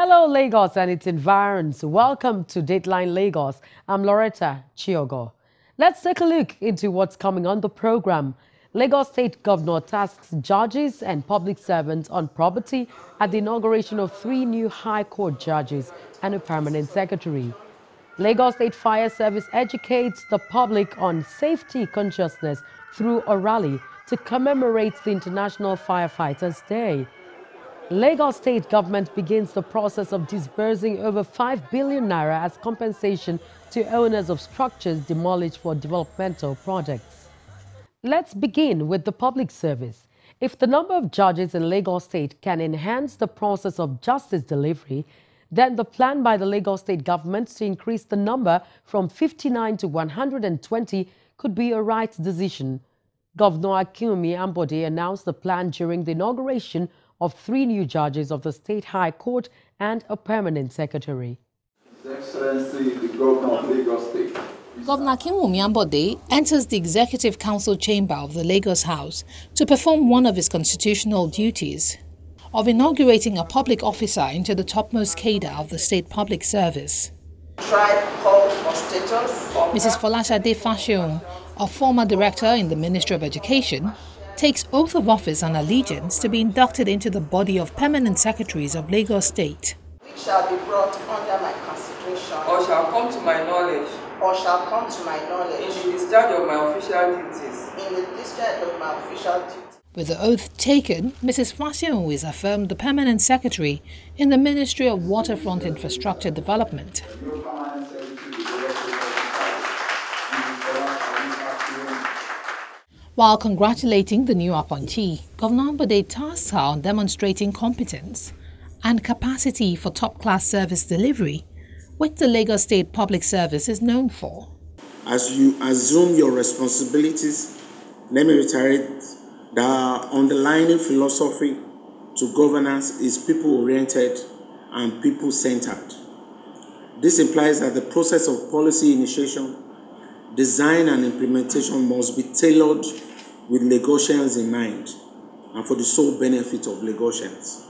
Hello, Lagos and its environs. Welcome to Dateline Lagos. I'm Loretta Chiogo. Let's take a look into what's coming on the program. Lagos State Governor tasks judges and public servants on probity at the inauguration of 3 new High Court judges and a permanent secretary. Lagos State Fire Service educates the public on safety consciousness through a rally to commemorate the International Firefighters Day. Lagos State government begins the process of disbursing over 5 billion naira as compensation to owners of structures demolished for developmental projects. Let's begin with the public service. If the number of judges in Lagos State can enhance the process of justice delivery, then the plan by the Lagos State government to increase the number from 59 to 120 could be a right decision. Governor Ambode announced the plan during the inauguration of 3 new judges of the State High Court and a permanent secretary. His Excellency, the Governor of Lagos State. Governor Ambode enters the Executive Council chamber of the Lagos House to perform one of his constitutional duties of inaugurating a public officer into the topmost cadre of the state public service. Tribe called for status. Mrs. Folashade Fashion, a former director in the Ministry of Education, takes oath of office and allegiance to be inducted into the body of permanent secretaries of Lagos State. Which shall be brought under my consideration. Or shall come to my knowledge. Or shall come to my knowledge. In the discharge of my official duties. In the discharge of my official duties. With the oath taken, Mrs. Fashion is affirmed the permanent secretary in the Ministry of Waterfront Infrastructure Development. While congratulating the new appointee, Governor Ambode tasks her on demonstrating competence and capacity for top-class service delivery, which the Lagos State Public Service is known for. As you assume your responsibilities, let me reiterate that our underlying philosophy to governance is people-oriented and people-centered. This implies that the process of policy initiation, design and implementation must be tailored with Lagosians in mind and for the sole benefit of Lagosians.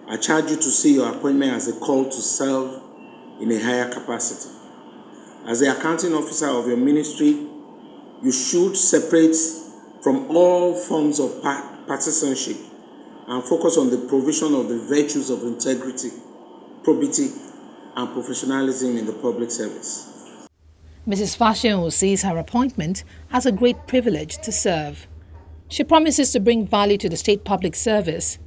I charge you to see your appointment as a call to serve in a higher capacity. As the accounting officer of your ministry, you should separate from all forms of partisanship and focus on the provision of the virtues of integrity, probity, and professionalism in the public service. Mrs. Fashion sees her appointment as a great privilege to serve. She promises to bring value to the state public service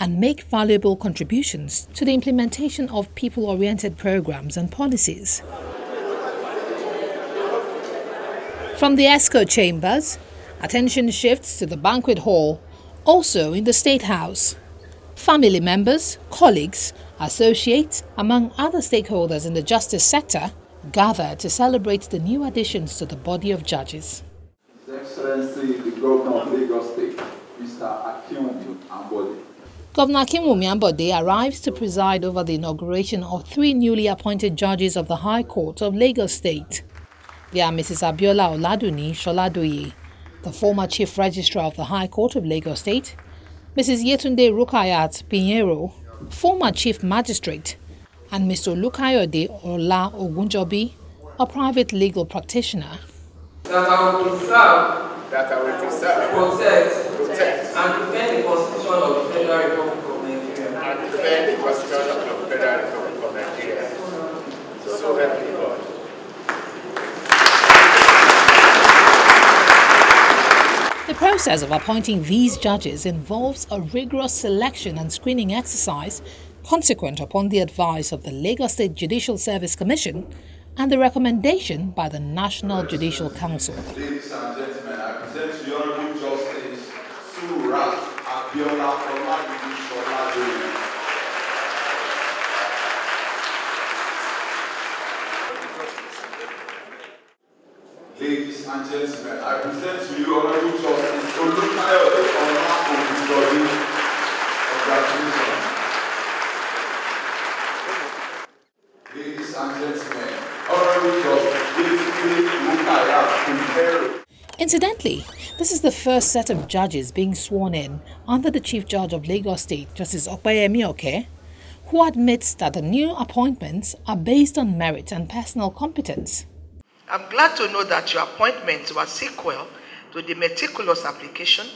and make valuable contributions to the implementation of people-oriented programs and policies. From the ESCO chambers, attention shifts to the banquet hall, also in the State House. Family members, colleagues, associates, among other stakeholders in the justice sector, gather to celebrate the new additions to the body of judges. His Excellency, the Governor of Lagos State, Mr. Ambode. Governor Ambode arrives to preside over the inauguration of 3 newly appointed judges of the High Court of Lagos State. They are Mrs. Abiola Oladuni Sholadoye, the former Chief Registrar of the High Court of Lagos State, Mrs. Yetunde Rukayat Pinheiro, former Chief Magistrate, and Mr. Olukayode Ola Ogunjobi, a private legal practitioner. That I will preserve, protect, and defend the Constitution of the Federal Republic of Nigeria. So help me God. The process of appointing these judges involves a rigorous selection and screening exercise consequent upon the advice of the Lagos State Judicial Service Commission and the recommendation by the National Judicial Council. Ladies and gentlemen, I present to you Honorable Justice Suraj Abiola Oladuni Sholadoye. Ladies and gentlemen, I present to you Honorable Justice Olukayode Ola Ogunjobi. Congratulations. Ladies and gentlemen, Honorable Justice Pinheiro. Incidentally, this is the first set of judges being sworn in under the Chief Judge of Lagos State, Justice Opeyemi Oke, who admits that the new appointments are based on merit and personal competence. I'm glad to know that your appointments were sequel to the meticulous application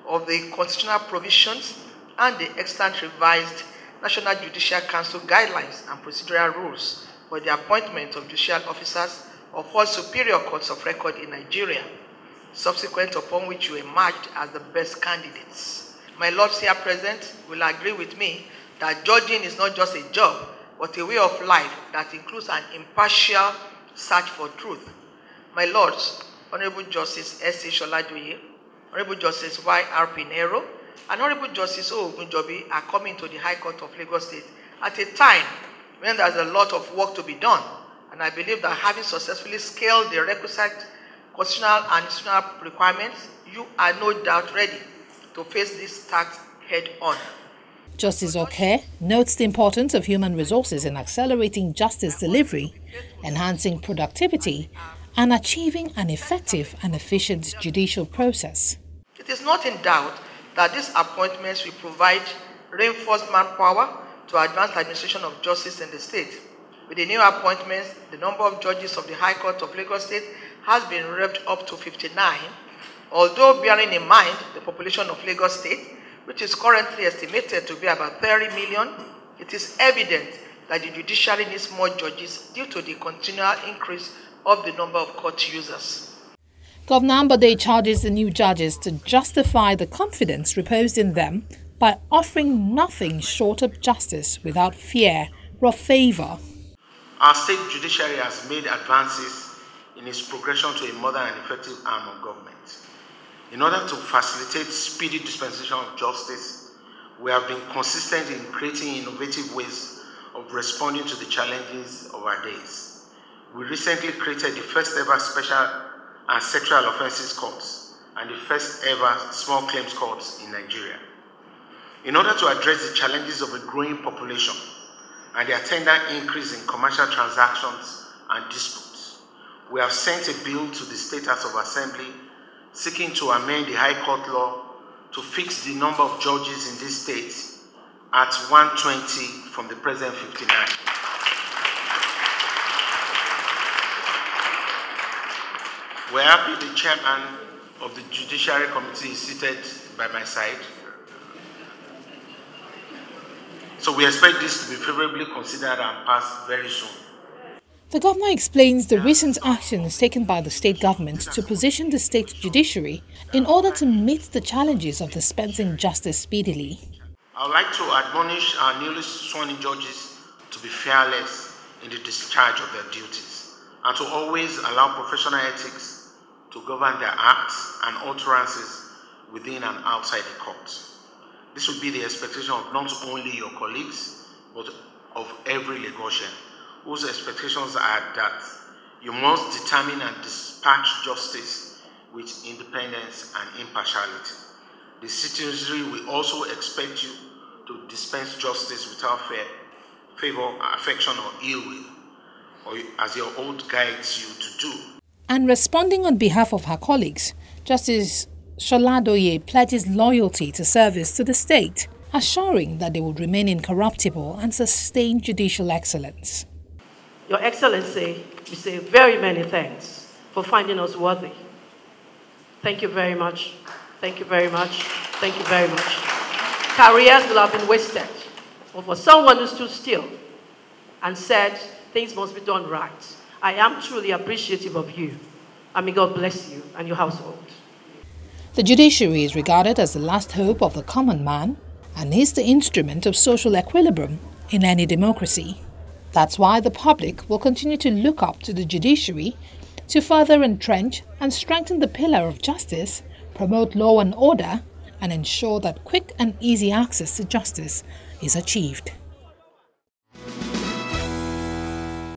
of the constitutional provisions and the extant revised National Judicial Council guidelines and procedural rules for the appointment of judicial officers of all superior courts of record in Nigeria, subsequent upon which you emerged as the best candidates. My lords here present will agree with me that judging is not just a job, but a way of life that includes an impartial search for truth. My lords, Honorable Justice S.C. Sholadoye, Honorable Justice Y.R. Pinero, and Honorable Justice O. Ogunjobi are coming to the High Court of Lagos State at a time when there's a lot of work to be done. And I believe that having successfully scaled the requisite constitutional and institutional requirements, you are no doubt ready to face this task head on. Justice Oke notes the importance of human resources in accelerating justice delivery, enhancing productivity, and achieving an effective and efficient judicial process. It is not in doubt that these appointments will provide reinforced manpower to advance the administration of justice in the state. With the new appointments, the number of judges of the High Court of Lagos State has been revved up to 59, although bearing in mind the population of Lagos State, which is currently estimated to be about 30 million, it is evident that the judiciary needs more judges due to the continual increase of the number of court users. Governor Ambode charges the new judges to justify the confidence reposed in them by offering nothing short of justice without fear or favor. Our state judiciary has made advances in its progression to a modern and effective arm of government. In order to facilitate speedy dispensation of justice, we have been consistent in creating innovative ways of responding to the challenges of our days. We recently created the first ever special and sexual offences courts and the first ever small claims courts in Nigeria. In order to address the challenges of a growing population and the attendant increase in commercial transactions and disputes, we have sent a bill to the State House of Assembly seeking to amend the High Court law to fix the number of judges in this state at 120 from the present 59. We're happy the chairman of the Judiciary Committee is seated by my side. So we expect this to be favorably considered and passed very soon. The governor explains the recent actions taken by the state government to position the state judiciary in order to meet the challenges of dispensing justice speedily. I would like to admonish our newly sworn-in judges to be fearless in the discharge of their duties and to always allow professional ethics to govern their acts and utterances within and outside the court. This will be the expectation of not only your colleagues, but of every Lagosian, whose expectations are that you must determine and dispatch justice with independence and impartiality. The citizenry will also expect you to dispense justice without fear, favor, affection, or ill will, or as your oath guides you to do. And responding on behalf of her colleagues, Justice Sholadoye pledges loyalty to service to the state, assuring that they will remain incorruptible and sustain judicial excellence. Your Excellency, we say very many thanks for finding us worthy. Thank you very much. Thank you very much. Thank you very much. Careers will have been wasted, but for someone who stood still and said things must be done right, I am truly appreciative of you, and may God bless you and your household. The judiciary is regarded as the last hope of the common man and is the instrument of social equilibrium in any democracy. That's why the public will continue to look up to the judiciary to further entrench and strengthen the pillar of justice, promote law and order, and ensure that quick and easy access to justice is achieved.